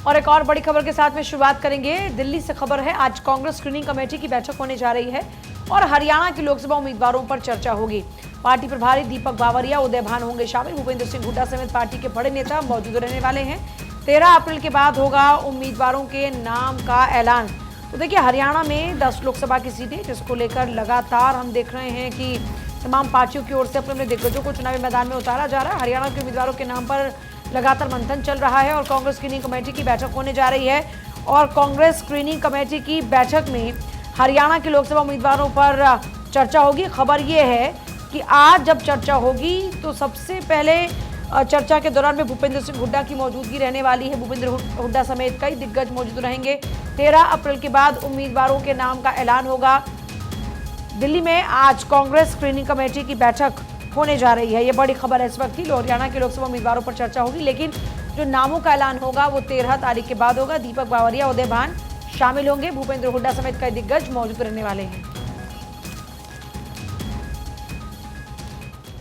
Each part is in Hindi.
और एक और बड़ी खबर के साथ में शुरुआत करेंगे। दिल्ली से खबर है, आज कांग्रेस स्क्रीनिंग कमेटी की बैठक होने जा रही है और हरियाणा के लोकसभा उम्मीदवारों पर चर्चा होगी। पार्टी प्रभारी दीपक बावरिया, उदय भान होंगे शामिल। भूपेंद्र सिंह हुड्डा समेत पार्टी के बड़े नेता मौजूद रहने वाले हैं। 13 अप्रैल के बाद होगा उम्मीदवारों के नाम का ऐलान। तो देखिए, हरियाणा में 10 लोकसभा की सीटें, जिसको लेकर लगातार हम देख रहे हैं कि तमाम पार्टियों की ओर से अपने दिग्गजों को चुनावी मैदान में उतारा जा रहा है। हरियाणा के उम्मीदवारों के नाम पर लगातार मंथन चल रहा है और कांग्रेस स्क्रीनिंग कमेटी की बैठक होने जा रही है। और कांग्रेस स्क्रीनिंग कमेटी की बैठक में हरियाणा के लोकसभा उम्मीदवारों पर चर्चा होगी। खबर यह है कि आज जब चर्चा होगी तो सबसे पहले चर्चा के दौरान में भूपेंद्र सिंह हुड्डा की मौजूदगी रहने वाली है। भूपेंद्र हुड्डा समेत कई दिग्गज मौजूद रहेंगे। 13 अप्रैल के बाद उम्मीदवारों के नाम का ऐलान होगा। दिल्ली में आज कांग्रेस स्क्रीनिंग कमेटी की बैठक होने जा रही है। ये बड़ी खबर है इस वक्त की। हरियाणा के लोकसभा उम्मीदवारों पर चर्चा होगी, लेकिन जो नामों का ऐलान होगा वो 13 तारीख के बाद होगा। दीपक बावरिया, उदय भान शामिल होंगे। भूपेंद्र हुड्डा समेत कई दिग्गज मौजूद रहने वाले हैं।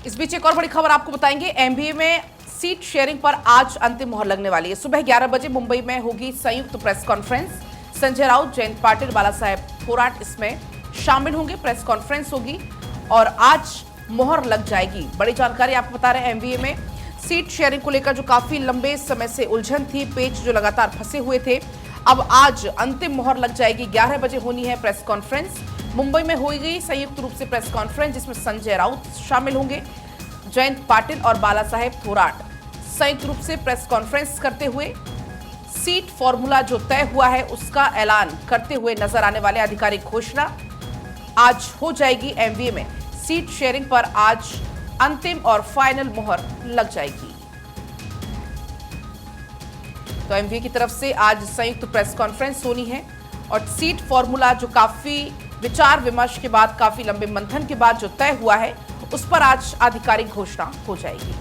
इस बीच एक और बड़ी खबर आपको बताएंगे। एमबीए में सीट शेयरिंग पर आज अंतिम मोहर लगने वाली है। सुबह 11 बजे मुंबई में होगी संयुक्त प्रेस कॉन्फ्रेंस। संजय राउत, जयंत पाटिल, बाला साहेब थोराट इसमें शामिल होंगे। प्रेस कॉन्फ्रेंस होगी और आज मोहर लग जाएगी। बड़ी जानकारी आपको बता रहे हैं। एमबीए में सीट शेयरिंग को लेकर जो काफी लंबे समय से उलझन थी, पेच जो लगातार फंसे हुए थे, अब आज अंतिम मोहर लग जाएगी। 11 बजे होनी है प्रेस कॉन्फ्रेंस। मुंबई में होगी संयुक्त रूप से प्रेस कॉन्फ्रेंस, जिसमें संजय राउत शामिल होंगे। जयंत पाटिल और बाला साहेब थोराट संयुक्त रूप से प्रेस कॉन्फ्रेंस करते हुए सीट फॉर्मूला जो तय हुआ है उसका ऐलान करते हुए नजर आने वाले। आधिकारिक घोषणा आज हो जाएगी। एमबीए में सीट शेयरिंग पर आज अंतिम और फाइनल मोहर लग जाएगी। तो एमबीए की तरफ से आज संयुक्त प्रेस कॉन्फ्रेंस होनी है और सीट फॉर्मूला जो काफी विचार विमर्श के बाद, काफी लंबे मंथन के बाद जो तय हुआ है, उस पर आज आधिकारिक घोषणा हो जाएगी।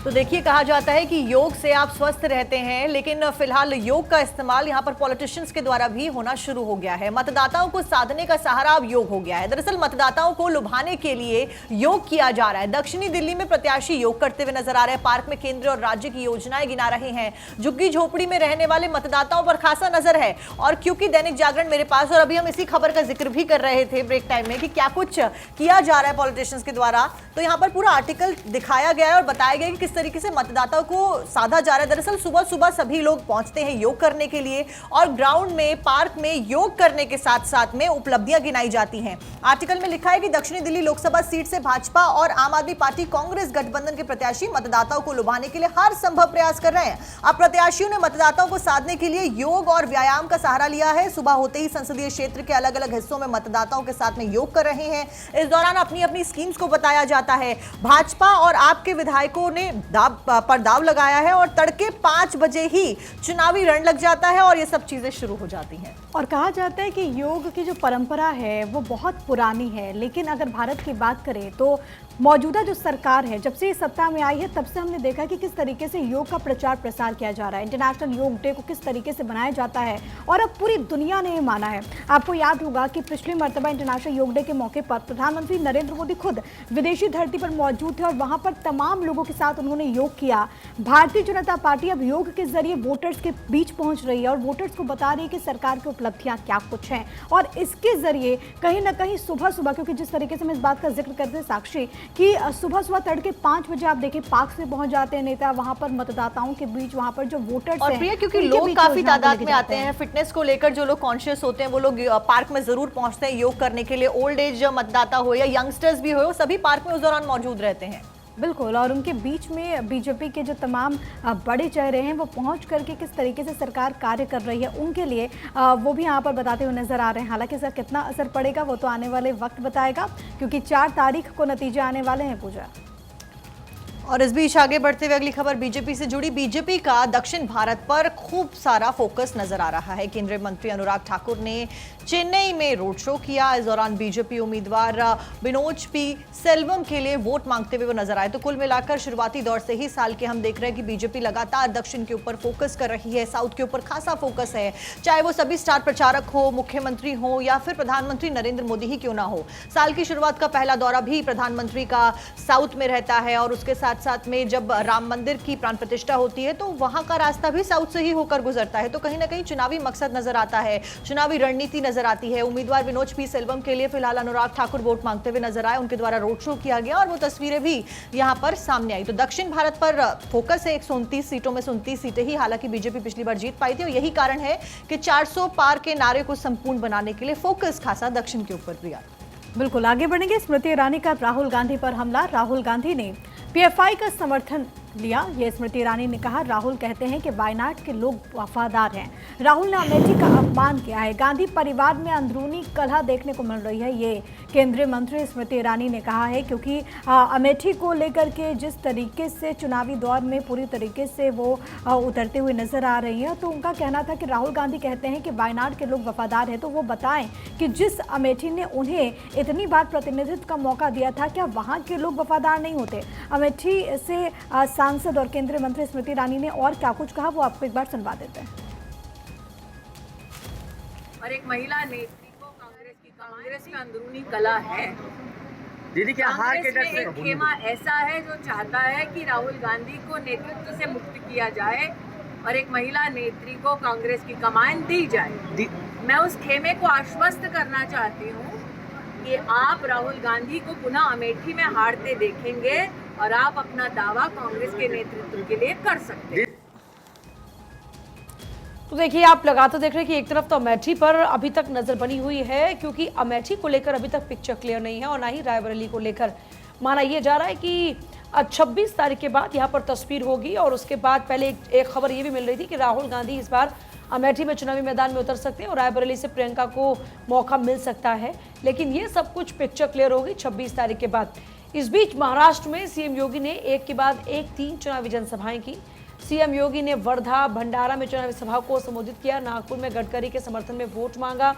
तो देखिए, कहा जाता है कि योग से आप स्वस्थ रहते हैं, लेकिन फिलहाल योग का इस्तेमाल यहां पर पॉलिटिशियंस के द्वारा भी होना शुरू हो गया है। मतदाताओं को साधने का सहारा अब योग हो गया है। दरअसल मतदाताओं को लुभाने के लिए योग किया जा रहा है। दक्षिणी दिल्ली में प्रत्याशी योग करते हुए नजर आ रहे हैं। पार्क में केंद्र और राज्य की योजनाएं गिना रहे हैं। झुग्गी झोपड़ी में रहने वाले मतदाताओं पर खासा नजर है। और क्योंकि दैनिक जागरण मेरे पास, और अभी हम इसी खबर का जिक्र भी कर रहे थे ब्रेक टाइम में कि क्या कुछ किया जा रहा है पॉलिटिशियंस के द्वारा, तो यहाँ पर पूरा आर्टिकल दिखाया गया है और बताया गया कि तरीके से मतदाताओं को साधा जा रहा है। दरअसल सुबह सुबह सभी लोग पहुंचते हैं योग करने के लिए और ग्राउंड में, पार्क में योग करने के साथ साथ में उपलब्धियां गिनाई जाती हैं। आर्टिकल में लिखा है कि दक्षिणी दिल्ली लोकसभा सीट से भाजपा और आम आदमी पार्टी कांग्रेस गठबंधन के प्रत्याशी मतदाताओं को लुभाने के लिए हर संभव प्रयास कर रहे हैं। अब प्रत्याशियों ने मतदाताओं को साधने के लिए योग और व्यायाम का सहारा लिया है। सुबह होते ही संसदीय क्षेत्र के अलग अलग हिस्सों में मतदाताओं के साथ में योग कर रहे हैं। इस दौरान अपनी अपनी स्कीम्स को बताया जाता है। भाजपा और आपके विधायकों ने दाव लगाया है और तड़के 5 बजे ही चुनावी रण लग जाता है और ये सब चीजें शुरू हो जाती हैं। और कहा जाता है कि योग की जो परंपरा है वो बहुत पुरानी है, लेकिन अगर भारत की बात करें तो मौजूदा जो सरकार है, जब से ये सत्ता में आई है तब से हमने देखा कि किस तरीके से योग का प्रचार प्रसार किया जा रहा है। इंटरनेशनल योग डे को किस तरीके से बनाया जाता है और अब पूरी दुनिया ने ये माना है। आपको याद होगा कि पिछली मर्तबा इंटरनेशनल योग डे के मौके पर प्रधानमंत्री नरेंद्र मोदी खुद विदेशी धरती पर मौजूद थे और वहां पर तमाम लोगों के साथ उन्होंने योग किया। भारतीय जनता पार्टी अब योग के जरिए वोटर्स के बीच पहुंच रही है और वोटर्स को बता रही है कि सरकार की उपलब्धियां क्या कुछ हैं। और इसके जरिए कहीं ना कहीं सुबह सुबह, क्योंकि जिस तरीके से हम इस बात का जिक्र करते हैं साक्षी, कि सुबह सुबह तड़के 5 बजे आप देखिए पार्क से पहुंच जाते हैं नेता, वहां पर मतदाताओं के बीच, वहां पर जो वोटर्स और प्रिया, क्योंकि लोग काफी तादाद में आते हैं, फिटनेस को लेकर जो लोग कॉन्शियस होते हैं वो लोग पार्क में जरूर पहुंचते हैं योग करने के लिए। ओल्ड एज मतदाता हो या यंगस्टर्स भी हो, सभी पार्क में उस दौरान मौजूद रहते हैं। बिल्कुल, और उनके बीच में बीजेपी के जो तमाम बड़े चेहरे हैं वो पहुंच करके किस तरीके से सरकार कार्य कर रही है उनके लिए वो भी यहाँ पर बताते हुए नजर आ रहे हैं। हालांकि इसका कितना असर पड़ेगा वो तो आने वाले वक्त बताएगा, क्योंकि 4 तारीख को नतीजे आने वाले हैं। पूजा, और इस बीच आगे बढ़ते हुए अगली खबर बीजेपी से जुड़ी। बीजेपी का दक्षिण भारत पर खूब सारा फोकस नजर आ रहा है। केंद्रीय मंत्री अनुराग ठाकुर ने चेन्नई में रोड शो किया। इस दौरान बीजेपी उम्मीदवार विनोद पी सेल्वम के लिए वोट मांगते हुए वो नजर आए। तो कुल मिलाकर शुरुआती दौर से ही साल के हम देख रहे हैं कि बीजेपी लगातार दक्षिण के ऊपर फोकस कर रही है, साउथ के ऊपर खासा फोकस है, चाहे वो सभी स्टार प्रचारक हो, मुख्यमंत्री हो या फिर प्रधानमंत्री नरेंद्र मोदी ही क्यों ना हो। साल की शुरुआत का पहला दौरा भी प्रधानमंत्री का साउथ में रहता है और उसके साथ साथ में जब राम मंदिर की प्राण प्रतिष्ठा होती है तो वहां का रास्ता भी साउथ से ही होकर गुजरता है। तो कहीं ना कहीं चुनावी मकसद नजर आता है, चुनावी रणनीति नजर आती है। उम्मीदवार विनोद पी सेल्वम के लिए फिलहाल अनुराग ठाकुर वोट मांगते हुए नजर आए, उनके द्वारा रोड शो किया गया और वो तस्वीरें भी यहां पर सामने आई। तो दक्षिण भारत पर फोकस है, 129 सीटों में 29 सीटें ही हालांकि बीजेपी पिछली बार जीत पाई थी और यही कारण है कि 400 पार के नारे को संपूर्ण बनाने के लिए फोकस खासा दक्षिण के ऊपर भी आता। बिल्कुल, आगे बढ़ेंगे। स्मृति ईरानी का राहुल गांधी पर हमला। राहुल गांधी ने पीएफआई का समर्थन लिया। ये स्मृति ईरानी ने कहा, राहुल कहते हैं कि वायनाड के लोग वफादार हैं। राहुल ने अमेठी का अपमान किया है। गांधी परिवार में अंदरूनी कलह देखने को मिल रही है, ये केंद्रीय मंत्री स्मृति ईरानी ने कहा है, क्योंकि अमेठी को लेकर के जिस तरीके से चुनावी दौर में पूरी तरीके से वो उतरते हुए नजर आ रही हैं, तो उनका कहना था कि राहुल गांधी कहते हैं कि वायनाड के लोग वफादार हैं, तो वो बताएं कि जिस अमेठी ने उन्हें इतनी बार प्रतिनिधित्व का मौका दिया था, क्या वहाँ के लोग वफादार नहीं होते? अमेठी से सांसद और केंद्रीय मंत्री स्मृति ईरानी ने और क्या कुछ कहा, वो आपको एक बार सुनवा देते हैं। और एक महिला नेत्री को कांग्रेस में अंदरूनी कला है। दीदी क्या हार के डर से एक खेमा ऐसा है जो चाहता है कि राहुल गांधी को नेतृत्व से मुक्त किया जाए और एक महिला नेत्री को कांग्रेस की कमान दी जाए। मैं उस खेमे को आश्वस्त करना चाहती हूँ कि आप राहुल गांधी को पुनः अमेठी में हारते देखेंगे और आप अपना दावा कांग्रेस के नेतृत्व के लिए कर सकते हैं। तो देखिए, आप लगातार देख रहे हैं कि एक तरफ तो अमेठी पर अभी तक नजर बनी हुई है, क्योंकि अमेठी को लेकर अभी तक पिक्चर क्लियर नहीं है और ना ही रायबरेली को लेकर। माना यह जा रहा है कि 26 तारीख के बाद यहाँ पर तस्वीर होगी और उसके बाद पहले एक खबर ये भी मिल रही थी कि राहुल गांधी इस बार अमेठी में चुनावी मैदान में उतर सकते हैं और रायबरेली से प्रियंका को मौका मिल सकता है। लेकिन ये सब कुछ पिक्चर क्लियर होगी 26 तारीख के बाद। इस बीच महाराष्ट्र में सीएम योगी ने एक के बाद एक 3 चुनावी जनसभाएं की। सीएम योगी ने वर्धा, भंडारा में चुनावी सभा को संबोधित किया। नागपुर में गडकरी के समर्थन में वोट मांगा।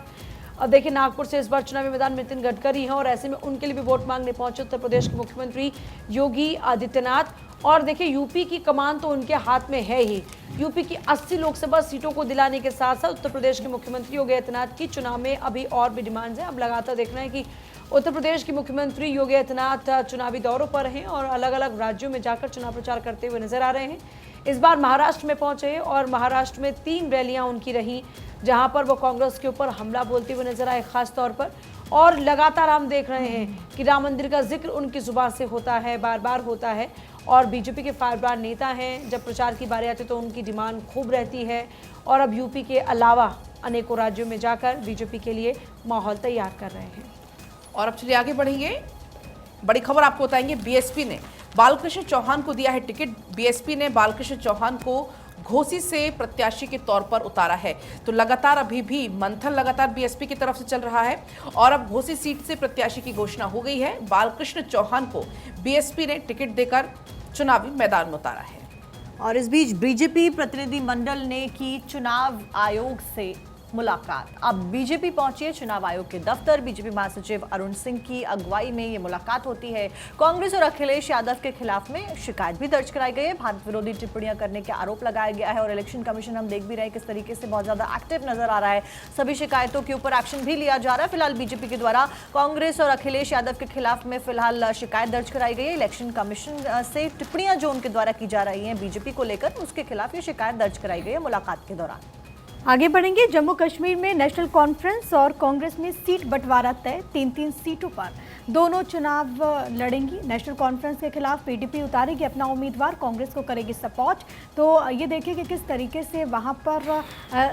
अब देखिए, नागपुर से इस बार चुनावी मैदान में नितिन गडकरी हैं और ऐसे में उनके लिए भी वोट मांगने पहुंचे उत्तर प्रदेश के मुख्यमंत्री योगी आदित्यनाथ। और देखिए, यूपी की कमान तो उनके हाथ में है ही। यूपी की 80 लोकसभा सीटों को दिलाने के साथ साथ उत्तर प्रदेश के मुख्यमंत्री योगी आदित्यनाथ की चुनाव में अभी और भी डिमांड्स हैं। अब लगातार देखना है कि उत्तर प्रदेश के मुख्यमंत्री योगी आदित्यनाथ चुनावी दौरों पर हैं और अलग अलग राज्यों में जाकर चुनाव प्रचार करते हुए नजर आ रहे हैं। इस बार महाराष्ट्र में पहुंचे और महाराष्ट्र में 3 रैलियां उनकी रहीं, जहां पर वो कांग्रेस के ऊपर हमला बोलते हुए नजर आए खास तौर पर। और लगातार हम देख रहे हैं कि राम मंदिर का जिक्र उनकी जुबान से होता है, बार बार होता है। और बीजेपी के फायरबार नेता हैं, जब प्रचार की बारी आती है तो उनकी डिमांड खूब रहती है और अब यूपी के अलावा अनेकों राज्यों में जाकर बीजेपी के लिए माहौल तैयार कर रहे हैं। और अब चलिए आगे बढ़ेंगे। बड़ी खबर आपको बताएंगे, बीएसपी ने बालकृष्ण चौहान को दिया है टिकट। बीएसपी ने बालकृष्ण चौहान को घोसी से प्रत्याशी के तौर पर उतारा है। तो लगातार अभी भी मंथन लगातार बीएसपी की तरफ से चल रहा है और अब घोसी सीट से प्रत्याशी की घोषणा हो गई है। बालकृष्ण चौहान को बीएसपी ने टिकट देकर चुनावी मैदान में उतारा है। और इस बीच बीजेपी प्रतिनिधि मंडल ने की चुनाव आयोग से मुलाकात। अब बीजेपी पहुंची है चुनाव आयोग के दफ्तर। बीजेपी महासचिव अरुण सिंह की अगुवाई में ये मुलाकात होती है। कांग्रेस और अखिलेश यादव के खिलाफ में शिकायत भी दर्ज कराई गई है। भारत विरोधी टिप्पणियां करने के आरोप लगाया गया है और इलेक्शन कमीशन हम देख भी रहे हैं किस तरीके से बहुत ज्यादा एक्टिव नजर आ रहा है। सभी शिकायतों के ऊपर एक्शन भी लिया जा रहा है। फिलहाल बीजेपी के द्वारा कांग्रेस और अखिलेश यादव के खिलाफ में फिलहाल शिकायत दर्ज कराई गई है। इलेक्शन कमीशन से टिप्पणियां जो उनके द्वारा की जा रही है बीजेपी को लेकर, उसके खिलाफ ये शिकायत दर्ज कराई गई है मुलाकात के दौरान। आगे बढ़ेंगे। जम्मू कश्मीर में नेशनल कॉन्फ्रेंस और कांग्रेस में सीट बंटवारा तय। 3-3 सीटों पर दोनों चुनाव लड़ेंगी। नेशनल कॉन्फ्रेंस के खिलाफ पीडीपी उतारेगी अपना उम्मीदवार, कांग्रेस को करेगी सपोर्ट। तो ये देखिए कि किस तरीके से वहां पर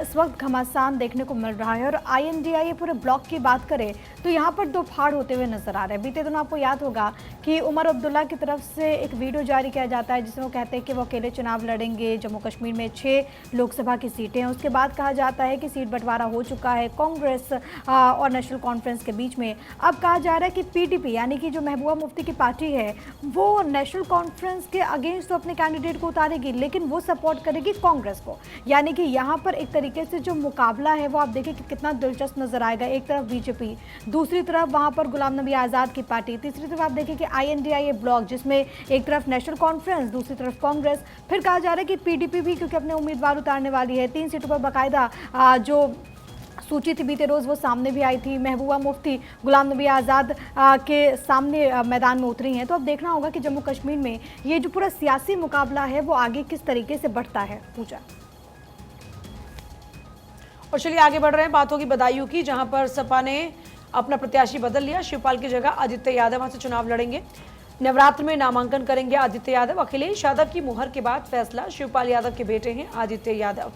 इस वक्त घमासान देखने को मिल रहा है। और INDIA पूरे ब्लॉक की बात करें तो यहाँ पर 2 फाड़ होते हुए नजर आ रहे हैं। बीते दिनों आपको याद होगा कि उमर अब्दुल्ला की तरफ से एक वीडियो जारी किया जाता है जिसमें वो कहते हैं कि वो अकेले चुनाव लड़ेंगे। जम्मू कश्मीर में 6 लोकसभा की सीटें हैं। उसके बाद कहा जाता है कि सीट बंटवारा हो चुका है कांग्रेस और नेशनल कॉन्फ्रेंस के बीच में। अब कहा जा रहा है कि पीडीपी यानी कि जो महबूबा मुफ्ती की पार्टी है वो नेशनल कॉन्फ्रेंस के अगेंस्ट तो अपने कैंडिडेट को उतारेगी, लेकिन वो सपोर्ट करेगी कांग्रेस को। यानी कि यहाँ पर एक तरीके से जो मुकाबला है वो आप देखिए कि कितना दिलचस्प नजर आएगा। एक तरफ बीजेपी, दूसरी तरफ वहाँ पर गुलाम नबी आज़ाद की पार्टी, तीसरी तरफ आप देखिए कि INDIA ब्लॉक, जिसमें एक तरफ नेशनल कॉन्फ्रेंस, दूसरी तरफ कांग्रेस। फिर कहा जा रहा है कि पीडीपी भी क्योंकि अपने उम्मीदवार उतारने वाली है। 3 सीटों पर बाकायदा जो सूची थी बीते रोज़ वो सामने भी आई थी। महबूबा मुफ्ती गुलाम नबी आज़ाद के सामने मैदान में उतरी हैं। तो अब देखना होगा कि जम्मू कश्मीर में ये जो पूरा सियासी मुकाबला है वो आगे किस तरीके से बढ़ता है। पूजा और चलिए आगे बढ़ रहे हैं, बात होगी बदायूं की, जहां पर सपा ने अपना प्रत्याशी बदल लिया। शिवपाल की जगह आदित्य यादव वहां से चुनाव लड़ेंगे। नवरात्र में नामांकन करेंगे आदित्य यादव। अखिलेश यादव की मुहर के बाद फैसला, शिवपाल यादव के बेटे हैं आदित्य यादव।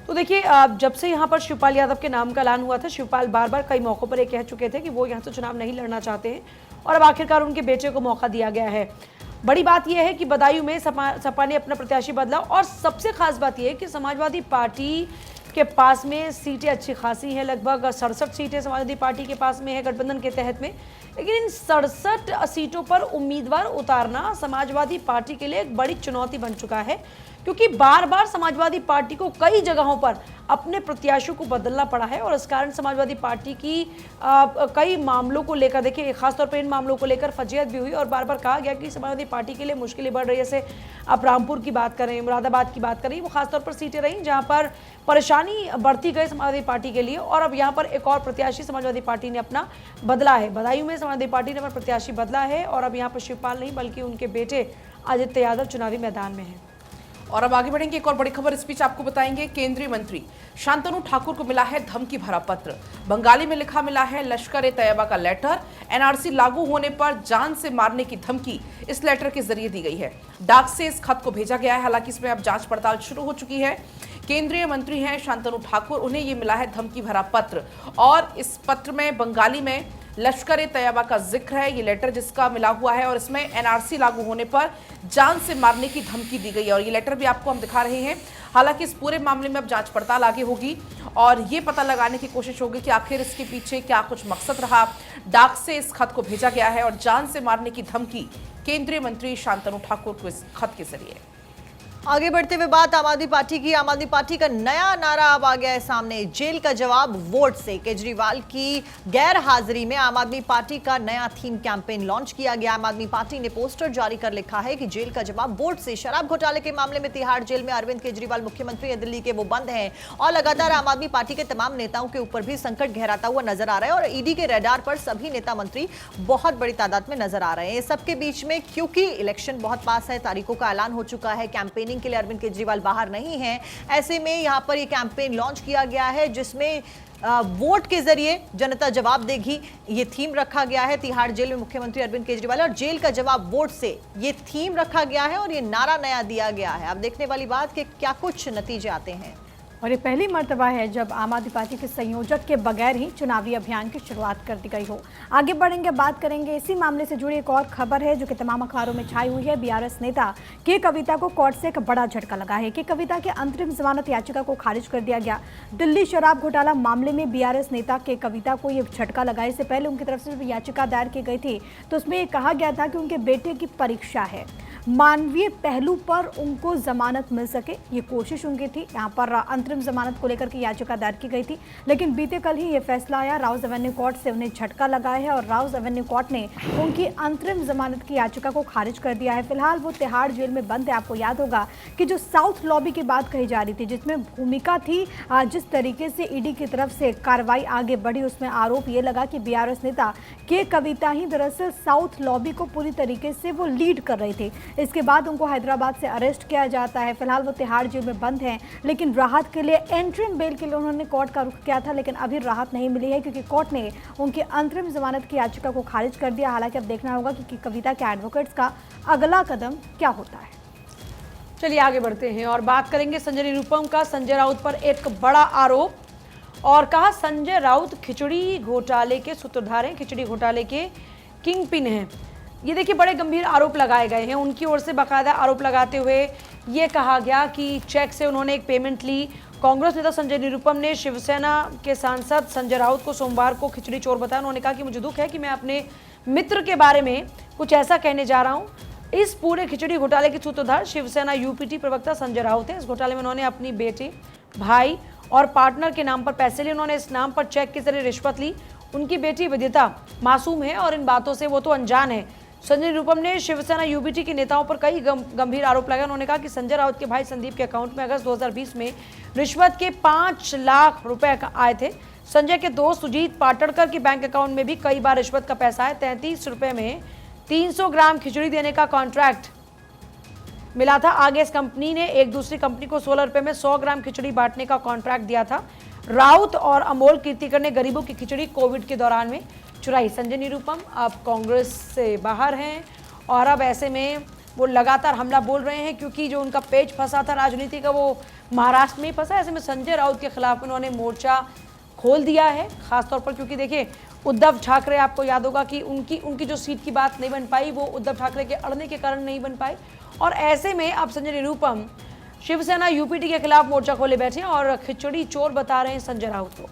तो देखिए जब से यहाँ पर शिवपाल यादव के नाम का ऐलान हुआ था, शिवपाल बार बार कई मौकों पर ये कह चुके थे कि वो यहाँ से चुनाव नहीं लड़ना चाहते हैं और अब आखिरकार उनके बेटे को मौका दिया गया है। बड़ी बात यह है कि बदायूं में सपा ने अपना प्रत्याशी बदला और सबसे खास बात यह है कि समाजवादी पार्टी के पास में सीटें अच्छी खासी हैं, लगभग 67 सीटें समाजवादी पार्टी के पास में है गठबंधन के तहत में। लेकिन इन 67 सीटों पर उम्मीदवार उतारना समाजवादी पार्टी के लिए एक बड़ी चुनौती बन चुका है, क्योंकि बार बार समाजवादी पार्टी को कई जगहों पर अपने प्रत्याशियों को बदलना पड़ा है और इस कारण समाजवादी पार्टी की कई मामलों को लेकर देखिए खासतौर पर इन मामलों को लेकर फजीहत भी हुई और बार बार कहा गया कि समाजवादी पार्टी के लिए मुश्किलें बढ़ रही है। जैसे आप रामपुर की बात करें, मुरादाबाद की बात करें, वो खासतौर पर सीटें रहीं जहां पर परेशानी बढ़ती गई समाजवादी पार्टी के लिए। और अब यहाँ पर एक और प्रत्याशी समाजवादी पार्टी ने अपना बदला है। बदायूं में समाजवादी पार्टी ने अपना प्रत्याशी बदला है और अब यहाँ पर शिवपाल नहीं बल्कि उनके बेटे आदित्य यादव चुनावी मैदान में हैं। और अब आगे बढ़ेंगे, एक और बड़ी खबर इस बीच आपको बताएंगे। केंद्रीय मंत्री शांतनु ठाकुर को मिला है धमकी भरा पत्र। बंगाली में लिखा मिला है लश्कर-ए-तैयबा का लेटर। NRC लागू होने पर जान से मारने की धमकी इस लेटर के जरिए दी गई है। डाक से इस खत को भेजा गया है। हालांकि इसमें अब जांच पड़ताल शुरू हो चुकी है। केंद्रीय मंत्री हैं शांतनु ठाकुर, उन्हें ये मिला है धमकी भरा पत्र और इस पत्र में बंगाली में लश्कर-ए-तैयबा का जिक्र है। ये लेटर जिसका मिला हुआ है और इसमें NRC लागू होने पर जान से मारने की धमकी दी गई है और ये लेटर भी आपको हम दिखा रहे हैं। हालांकि इस पूरे मामले में अब जांच पड़ताल आगे होगी और ये पता लगाने की कोशिश होगी कि आखिर इसके पीछे क्या कुछ मकसद रहा। डाक से इस खत को भेजा गया है और जान से मारने की धमकी केंद्रीय मंत्री शांतनु ठाकुर को इस खत के जरिए। आगे बढ़ते हुए बात आम आदमी पार्टी की। आम आदमी पार्टी का नया नारा अब आ गया है सामने, जेल का जवाब वोट से। केजरीवाल की गैर हाजिरी में आम आदमी पार्टी का नया थीम कैंपेन लॉन्च किया गया। आम आदमी पार्टी ने पोस्टर जारी कर लिखा है कि जेल का जवाब वोट से। शराब घोटाले के मामले में तिहाड़ जेल में अरविंद केजरीवाल मुख्यमंत्री है दिल्ली के, वो बंद हैं और लगातार आम आदमी पार्टी के तमाम नेताओं के ऊपर भी संकट गहराता हुआ नजर आ रहा है और ईडी के रडार पर सभी नेता मंत्री बहुत बड़ी तादाद में नजर आ रहे हैं। सबके बीच में क्योंकि इलेक्शन बहुत पास है, तारीखों का ऐलान हो चुका है, कैंपेनिंग के लिए अरविंद केजरीवाल बाहर नहीं है, ऐसे में यहां पर यह कैंपेन लॉन्च किया गया है जिसमें वोट के जरिए जनता जवाब देगी, ये थीम रखा गया है। तिहाड़ जेल में मुख्यमंत्री अरविंद केजरीवाल और जेल का जवाब वोट से ये थीम रखा गया है और ये नारा नया दिया गया है। अब देखने वाली बात कि क्या कुछ नतीजे आते हैं। और ये पहली मर्तबा है जब आम आदमी पार्टी के संयोजक के बगैर ही चुनावी अभियान की शुरुआत कर दी गई हो। आगे बढ़ेंगे, बात करेंगे इसी मामले से जुड़ी एक और खबर है जो कि तमाम अखबारों में छाई हुई है। BRS नेता के कविता को कोर्ट से एक बड़ा झटका लगा है कि कविता के अंतरिम जमानत याचिका को खारिज कर दिया गया। दिल्ली शराब घोटाला मामले में BRS नेता के कविता को ये झटका लगा। इससे पहले उनकी तरफ से जब याचिका दायर की गई थी तो उसमें कहा गया था कि उनके बेटे की परीक्षा है, मानवीय पहलू पर उनको जमानत मिल सके, ये कोशिश उनकी थी। यहाँ पर अंतरिम जमानत को लेकर के याचिका दायर की गई थी, लेकिन बीते कल ही ये फैसला आया। राउज एवेन्यू कोर्ट से उन्हें झटका लगा है और राउज एवेन्यू कोर्ट ने उनकी अंतरिम जमानत की याचिका को खारिज कर दिया है। फिलहाल वो तिहाड़ जेल में बंद है। आपको याद होगा कि जो साउथ लॉबी की बात कही जा रही थी, जिसमें भूमिका थी, जिस तरीके से ईडी की तरफ से कार्रवाई आगे बढ़ी, उसमें आरोप ये लगा कि BRS नेता के कविता ही दरअसल साउथ लॉबी को पूरी तरीके से वो लीड कर रहे थे। इसके बाद उनको हैदराबाद से अरेस्ट किया जाता है। फिलहाल वो तिहाड़ जेल में बंद हैं, लेकिन राहत के लिए एंट्रीम बेल के लिए उन्होंने कोर्ट का रुख किया था, लेकिन अभी राहत नहीं मिली है क्योंकि कोर्ट ने उनकी अंतरिम जमानत की याचिका को खारिज कर दिया। हालांकि अब देखना होगा कि कविता के एडवोकेट्स का अगला कदम क्या होता है। चलिए आगे बढ़ते हैं और बात करेंगे संजय निरुपम का। संजय राउत पर एक बड़ा आरोप और कहा संजय राउत खिचड़ी घोटाले के सूत्रधार हैं, खिचड़ी घोटाले के किंग पिन हैं। ये देखिए बड़े गंभीर आरोप लगाए गए हैं उनकी ओर से, बाकायदा आरोप लगाते हुए ये कहा गया कि चेक से उन्होंने एक पेमेंट ली। कांग्रेस नेता संजय निरुपम ने शिवसेना के सांसद संजय राउत को सोमवार को खिचड़ी चोर बताया। उन्होंने कहा कि मुझे दुख है कि मैं अपने मित्र के बारे में कुछ ऐसा कहने जा रहा हूं। इस पूरे खिचड़ी घोटाले के सूत्रधार शिवसेना यूपीटी प्रवक्ता संजय राउत है। इस घोटाले में उन्होंने अपनी बेटे, भाई और पार्टनर के नाम पर पैसे लिए। उन्होंने इस नाम पर चेक के जरिए रिश्वत ली। उनकी बेटी विदिता मासूम है और इन बातों से वो तो अनजान है। संजय निरुपम ने शिवसेना यूपीटी के नेताओं पर कई गंभीर आरोप लगाए। उन्होंने कहा कि संजय राउत के भाई संदीप के अकाउंट में अगस्त 2020 में रिश्वत के 5 लाख रुपए आए थे। संजय के दोस्त सुजीत पाटड़कर के बैंक अकाउंट में भी कई बार रिश्वत का पैसा है। 33 रुपए में 300 ग्राम खिचड़ी देने का कॉन्ट्रैक्ट मिला था। आगे इस कंपनी ने एक दूसरी कंपनी को 16 रुपए में 100 ग्राम खिचड़ी बांटने का कॉन्ट्रैक्ट दिया था। राउत और अमोल कीर्तिकर ने गरीबों की खिचड़ी कोविड के दौरान में चुराई। संजय निरुपम अब कांग्रेस से बाहर हैं और अब ऐसे में वो लगातार हमला बोल रहे हैं, क्योंकि जो उनका पेज फंसा था राजनीति का वो महाराष्ट्र में ही फंसा। ऐसे में संजय राउत के खिलाफ उन्होंने मोर्चा खोल दिया है, खासतौर पर क्योंकि देखिए उद्धव ठाकरे, आपको याद होगा कि उनकी जो सीट की बात नहीं बन पाई वो उद्धव ठाकरे के अड़ने के कारण नहीं बन पाई। और ऐसे में अब संजय निरुपम शिवसेना यूपीटी के खिलाफ मोर्चा खोले बैठे हैं और खिचड़ी चोर बता रहे हैं संजय राउत को।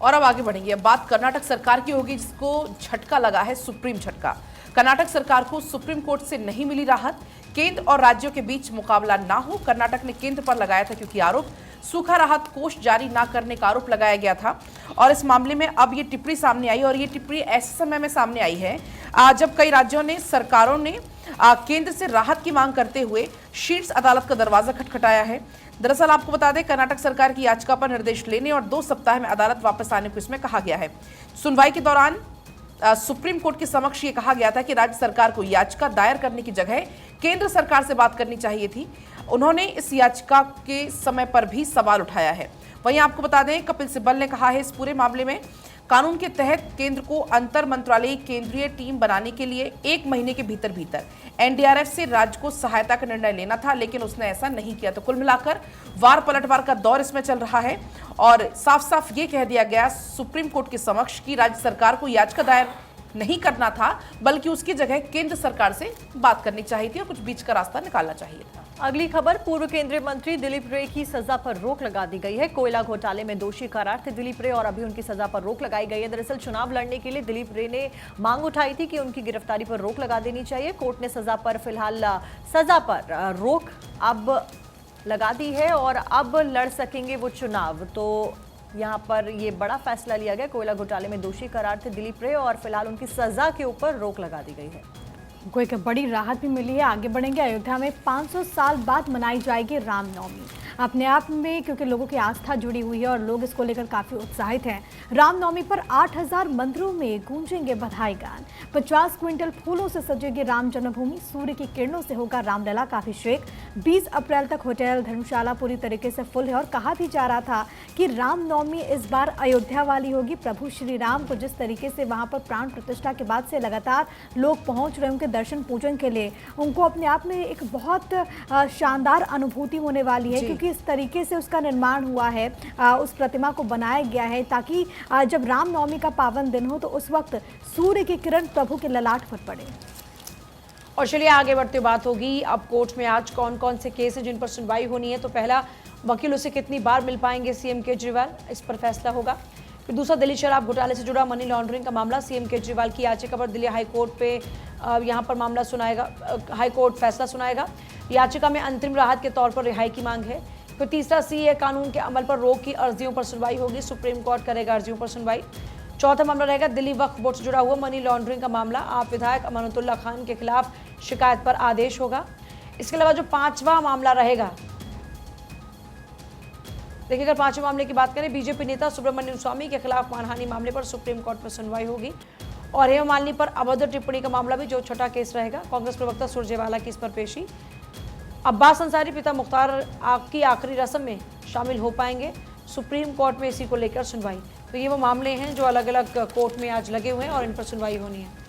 और अब आगे बढ़ेंगे। बात कर्नाटक सरकार की होगी, जिसको झटका लगा है, सुप्रीम झटका। कर्नाटक सरकार को सुप्रीम कोर्ट से नहीं मिली राहत। केंद्र और राज्यों के बीच मुकाबला ना हो, कर्नाटक ने केंद्र पर लगाया था, क्योंकि आरोप सूखा राहत कोष जारी ना करने का आरोप लगाया गया था। और इस मामले में अब ये टिप्पणी सामने आई, और ये टिप्पणी ऐसे समय में सामने आई है जब कई राज्यों ने, सरकारों ने केंद्र से राहत की मांग करते हुए शीर्ष अदालत का दरवाजा खटखटाया है। दरअसल आपको बता दें, कर्नाटक सरकार की याचिका पर निर्देश लेने और 2 सप्ताह में अदालत वापस आने को इसमें कहा गया है। सुनवाई के दौरान सुप्रीम कोर्ट के समक्ष ये कहा गया था कि राज्य सरकार को याचिका दायर करने की जगह केंद्र सरकार से बात करनी चाहिए थी। उन्होंने इस याचिका के समय पर भी सवाल उठाया है। वहीं आपको बता दें, कपिल सिब्बल ने कहा है इस पूरे मामले में कानून के तहत केंद्र को अंतर मंत्रालयीय केंद्रीय टीम बनाने के लिए 1 महीने के भीतर एनडीआरएफ से राज्य को सहायता का निर्णय लेना था, लेकिन उसने ऐसा नहीं किया। तो कुल मिलाकर वार पलटवार का दौर इसमें चल रहा है और साफ साफ ये कह दिया गया सुप्रीम कोर्ट के समक्ष कि राज्य सरकार को याचिका दायर नहीं करना था, बल्कि उसकी जगह केंद्र सरकार से बात करनी चाहिए थी और कुछ बीच का रास्ता निकालना चाहिए था। अगली खबर, पूर्व केंद्रीय मंत्री दिलीप रे की सजा पर रोक लगा दी गई है। कोयला घोटाले में दोषी करार थे दिलीप रे और अभी उनकी सजा पर रोक लगाई गई है। दरअसल चुनाव लड़ने के लिए दिलीप रे ने मांग उठाई थी कि उनकी गिरफ्तारी पर रोक लगा देनी चाहिए। कोर्ट ने सजा पर रोक अब लगा दी है और अब लड़ सकेंगे वो चुनाव। तो यहाँ पर ये बड़ा फैसला लिया गया। कोयला घोटाले में दोषी करार थे दिलीप रे और फिलहाल उनकी सजा के ऊपर रोक लगा दी गई है। को एक बड़ी राहत भी मिली है। आगे बढ़ेंगे। अयोध्या में 500 साल बाद मनाई जाएगी रामनवमी। अपने आप में क्योंकि लोगों की आस्था जुड़ी हुई है और लोग इसको लेकर काफ़ी उत्साहित हैं। रामनवमी पर 8000 मंदिरों में गूंजेंगे बधाई गान। 50 क्विंटल फूलों से सजेगी राम जन्मभूमि। सूर्य की किरणों से होगा रामलला का अभिषेक। 20 अप्रैल तक होटल धर्मशाला पूरी तरीके से फुल है और कहा भी जा रहा था कि रामनवमी इस बार अयोध्या वाली होगी। प्रभु श्री राम को जिस तरीके से वहाँ पर प्राण प्रतिष्ठा के बाद से लगातार लोग पहुँच रहे हैं उनके दर्शन पूजन के लिए, उनको अपने आप में एक बहुत शानदार अनुभूति होने वाली है, क्योंकि इस तरीके से उसका निर्माण हुआ है, उस प्रतिमा को बनाया गया है ताकि जब रामनवमी का पावन दिन हो तो उस वक्त सूर्य की किरण प्रभु के ललाट पर पड़े। और चलिए आगे बढ़ते बात होगी अब कोर्ट में आज कौन कौन से केस हैं जिन पर सुनवाई होनी है। तो पहला, वकीलों से कितनी बार मिल पाएंगे सीएम केजरीवाल, इस पर फैसला होगा। फिर दूसरा, दिल्ली शराब घोटाले से जुड़ा मनी लॉन्ड्रिंग का मामला, सीएम केजरीवाल की याचिका पर दिल्ली हाईकोर्ट पे यहाँ पर मामला सुनाएगा, हाईकोर्ट फैसला सुनाएगा। याचिका में अंतरिम राहत के तौर पर रिहाई की मांग है। फिर तीसरा, सीए कानून के अमल पर रोक की अर्जियों पर सुनवाई होगी, सुप्रीम कोर्ट करेगा अर्जियों पर सुनवाई। चौथा मामला रहेगा दिल्ली वक्फ बोर्ड से जुड़ा हुआ मनी लॉन्ड्रिंग का मामला, आप विधायक अमानतुल्लाह खान के खिलाफ शिकायत पर आदेश होगा। इसके अलावा जो पांचवा मामला रहेगा, देखिए अगर पांचवें मामले की बात करें, बीजेपी नेता सुब्रमण्यम स्वामी के खिलाफ मानहानि मामले पर सुप्रीम कोर्ट में सुनवाई होगी। और हेमा मालिनी पर अभद्र टिप्पणी का मामला भी जो छठा केस रहेगा, कांग्रेस प्रवक्ता सुरजेवाला की इस पर पेशी। अब्बास अंसारी पिता मुख्तार की आखिरी रस्म में शामिल हो पाएंगे, सुप्रीम कोर्ट में इसी को लेकर सुनवाई। तो ये वो मामले हैं जो अलग अलग कोर्ट में आज लगे हुए हैं और इन पर सुनवाई होनी है।